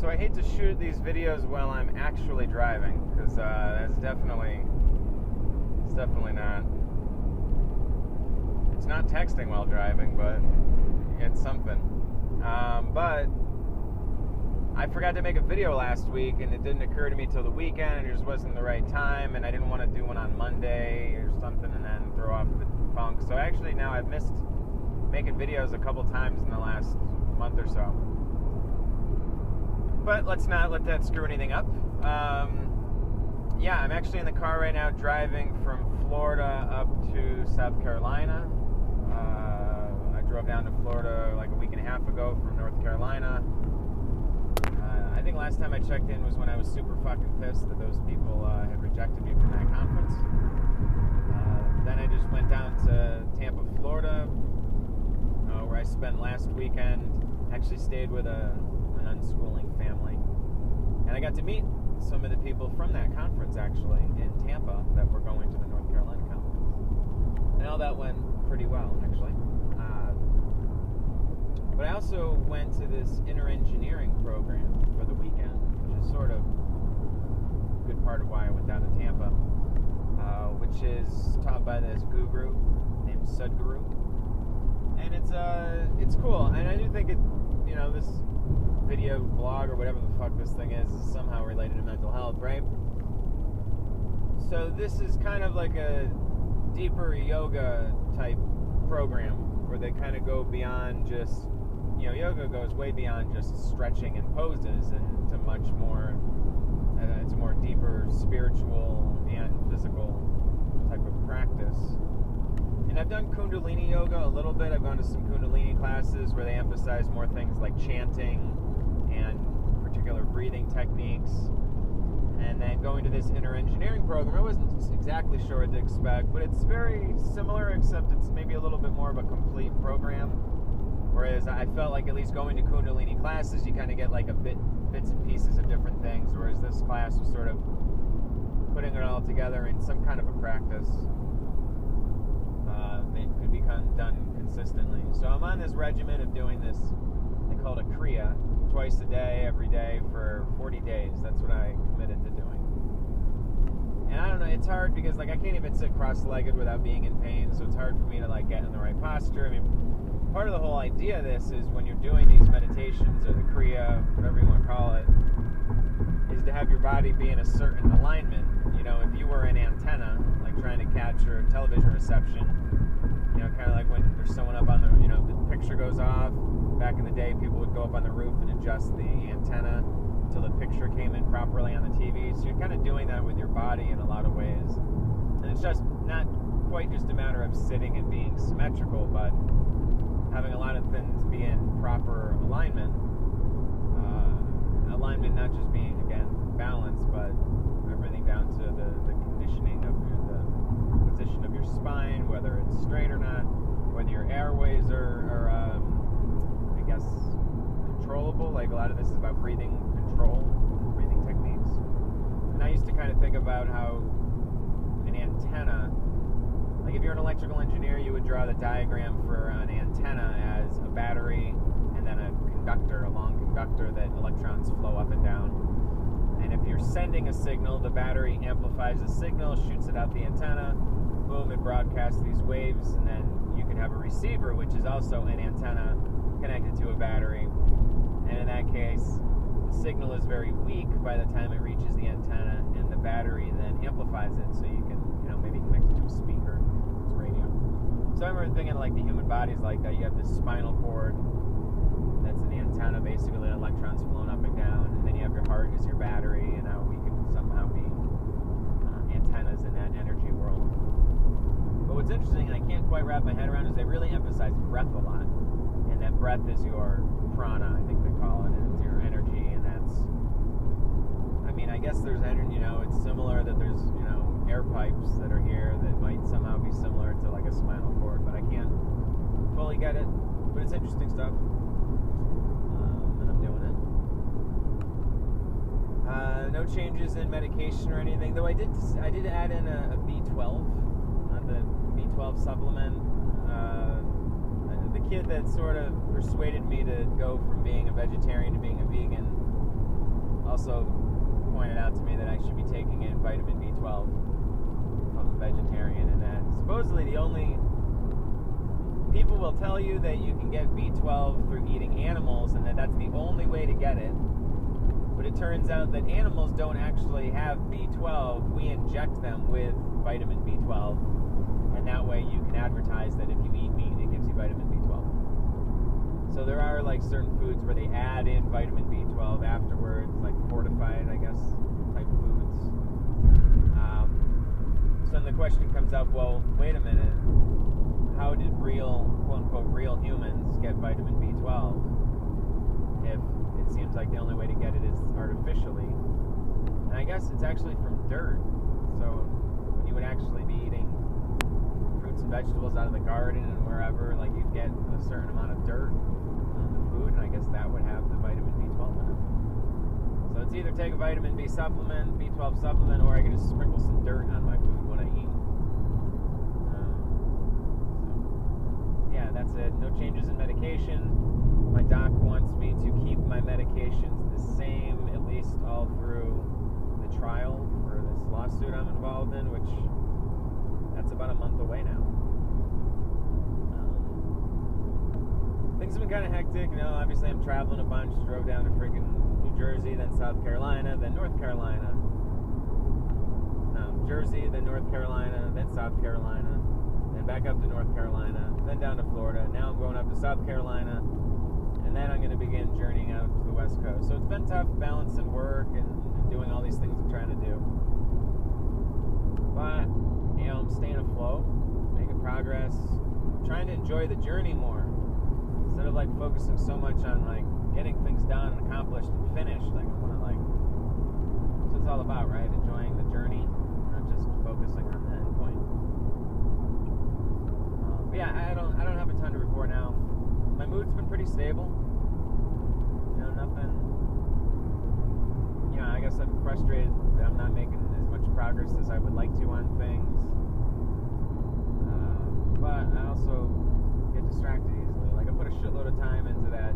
So I hate to shoot these videos while I'm actually driving, because that's definitely not. It's not texting while driving, but it's something. But I forgot to make a video last week, and it didn't occur to me till the weekend, and it just wasn't the right time, and I didn't want to do one on Monday or something and then throw off the funk. So actually now I've missed making videos a couple times in the last month or so. But let's not let that screw anything up. Yeah, I'm actually in the car right now driving from Florida up to South Carolina. I drove down to Florida like a week and a half ago from North Carolina. I think last time I checked in was when I was super fucking pissed that those people had rejected me from that conference. Then I just went down to Tampa, Florida, where I spent last weekend. Actually stayed with an unschooling family. And I got to meet some of the people from that conference, actually, in Tampa, that were going to the North Carolina conference. And all that went pretty well, actually. But I also went to this inner engineering program for the weekend, which is sort of a good part of why I went down to Tampa, which is taught by this guru named Sadhguru. And it's cool. And I do think it, this video blog or whatever the fuck this thing is somehow related to mental health, right? So this is kind of like a deeper yoga type program where they kind of go beyond just, yoga goes way beyond just stretching and poses and to much more, it's a more deeper spiritual and physical type of practice. And I've done Kundalini yoga a little bit. I've gone to some Kundalini classes where they emphasize more things like chanting and particular breathing techniques. And then going to this inner engineering program, I wasn't exactly sure what to expect, but it's very similar, except it's maybe a little bit more of a complete program. Whereas I felt like at least going to Kundalini classes, you kind of get like bits and pieces of different things, whereas this class was sort of putting it all together in some kind of a practice that could be done consistently. So I'm on this regimen of doing this, they call it a Kriya, twice a day, every day for 40 days. That's what I committed to doing. And I don't know, it's hard because I can't even sit cross-legged without being in pain, so it's hard for me to get in the right posture. I mean, part of the whole idea of this is when you're doing these meditations or the Kriya, whatever you want to call it, is to have your body be in a certain alignment. If you were an antenna, trying to capture television reception, kind of like when there's someone up on the, the picture goes off. Back in the day, people would go up on the roof and adjust the antenna until the picture came in properly on the TV. So you're kind of doing that with your body in a lot of ways. And it's just not quite just a matter of sitting and being symmetrical, but having a lot of things be in proper alignment. Alignment not just being, again, balance, but everything down to the conditioning of the position of your spine, whether it's straight or not, whether your airways are I guess, controllable. A lot of this is about breathing control, breathing techniques. And I used to kind of think about how an antenna, if you're an electrical engineer, you would draw the diagram for an antenna as a battery and then a conductor, a long conductor that electrons flow up and down. And if you're sending a signal, the battery amplifies the signal, shoots it out the antenna, boom, it broadcasts these waves, and then you can have a receiver, which is also an antenna connected to a battery. And in that case, the signal is very weak by the time it reaches the antenna, and the battery then amplifies it, so you can, maybe connect it to a speaker, it's radio. So I remember thinking the human body's like that. You have this spinal cord that's an antenna, basically, electrons flowing up and down, and then you have your heart as your battery, and how we can somehow be antennas in that energy world. But what's interesting, and I can't quite wrap my head around, is they really emphasize breath a lot, and that breath is your prana, I think they call it, and it's your energy, and that's, I guess there's energy, it's similar that there's, air pipes that are here that might somehow be similar to a spinal cord, but I can't fully get it, but it's interesting stuff. And I'm doing it. No changes in medication or anything, though I did add in a B12, the B12 supplement. The kid that sort of persuaded me to go from being a vegetarian to being a vegan also pointed out to me that I should be taking in vitamin B12. I'm a vegetarian, and that supposedly the only... People will tell you that you can get B12 through eating animals, and that that's the only way to get it. But it turns out that animals don't actually have B12. We inject them with vitamin B12. And that way you can advertise that if you eat meat, it gives you vitamin B12. So there are like certain foods where they add in vitamin B12 afterwards, like fortified, I guess, type foods. So then the question comes up, well, wait a minute. How did real, quote-unquote, real humans get vitamin B12 if it seems like the only way to get it is artificially? And I guess it's actually from dirt. So when you would actually be eating fruits and vegetables out of the garden and wherever, like you'd get a certain amount of dirt on the food, and I guess that would have the vitamin B12 in it. So it's either take a vitamin B supplement, B12 supplement, or I can just sprinkle some dirt on my food when I eat. Yeah, that's it. No changes in medication. My doc wants me to keep my medications the same, at least all through the trial for this lawsuit I'm involved in, which that's about a month away now. Things have been kind of hectic. You know, obviously I'm traveling a bunch. Drove down to freaking New Jersey, then South Carolina, then North Carolina. No, Jersey, then North Carolina, then South Carolina, then back up to North Carolina, then down to Florida. Now I'm going up to South Carolina, and then I'm going to begin journeying out to the West Coast. So it's been tough balancing work and doing all these things I'm trying to do. But, you know, I'm staying afloat, making progress, trying to enjoy the journey more. Instead of, like, focusing so much on, like, getting things done and accomplished and finished. Like, I want to, like, that's what it's all about, right? Enjoying the journey, not just focusing on the end point. But yeah, I don't have a ton to report now. My mood's been pretty stable. You know, nothing. You know, I guess I'm frustrated that I'm not making as much progress as I would like to on things. But I also get distracted easily. Like, I put a shitload of time into that.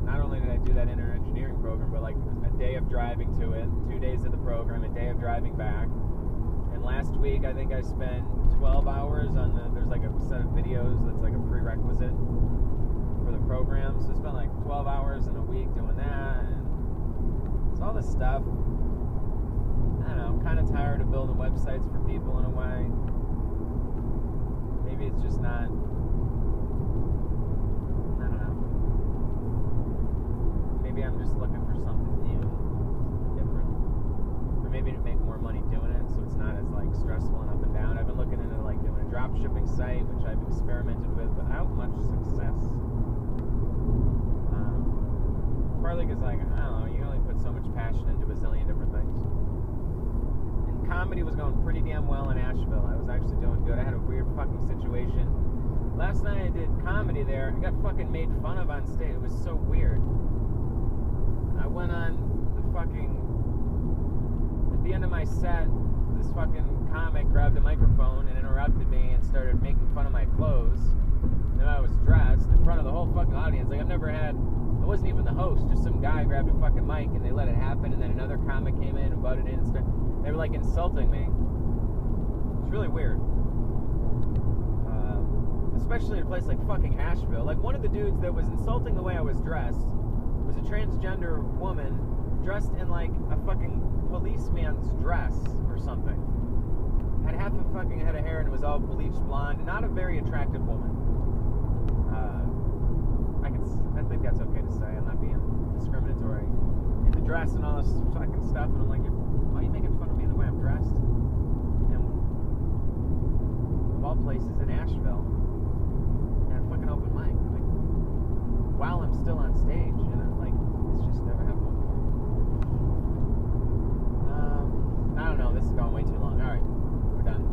Not only did I do that inner engineering program, but like a day of driving to it, 2 days of the program, a day of driving back. And last week, I think I spent 12 hours on there's like a set of videos that's like a prerequisite for the program. So I spent like 12 hours in a week doing that. And it's all this stuff. I don't know, I'm kind of tired of building websites for people in a way. Maybe it's just not, I don't know. Maybe I'm just looking for something new, different. Or maybe to make more money doing it so it's not as like stressful and up and down. I've been looking into like doing a drop shipping site, which I've experimented with without much success. Partly because like, I don't know, you can only put so much passion into a zillion different things. And comedy was going pretty damn well in Asheville. I was actually doing good. I had a weird fucking situation. Last night I did comedy there. I got fucking made fun of on stage. It was so weird. I went on the fucking... At the end of my set, this fucking comic grabbed a microphone and interrupted me and started making fun of my clothes. And I was dressed in front of the whole fucking audience. Like, I've never had... I wasn't even the host. Just some guy grabbed a fucking mic and they let it happen. And then another comic came in and butted in and started... They were like insulting me. It's really weird. Especially in a place like fucking Asheville. Like, one of the dudes that was insulting the way I was dressed was a transgender woman dressed in like a fucking policeman's dress or something. Had half a fucking head of hair and it was all bleached blonde. Not a very attractive woman. I think that's okay to say. I'm not being discriminatory. In the dress and all this fucking stuff, and I'm like, why are you making fun of me the way I'm dressed? And of all places in Asheville, at a fucking open mic, like, while I'm still on stage, and I'm like, it's just never happened before. I don't know, this is going way too long. Alright, we're done.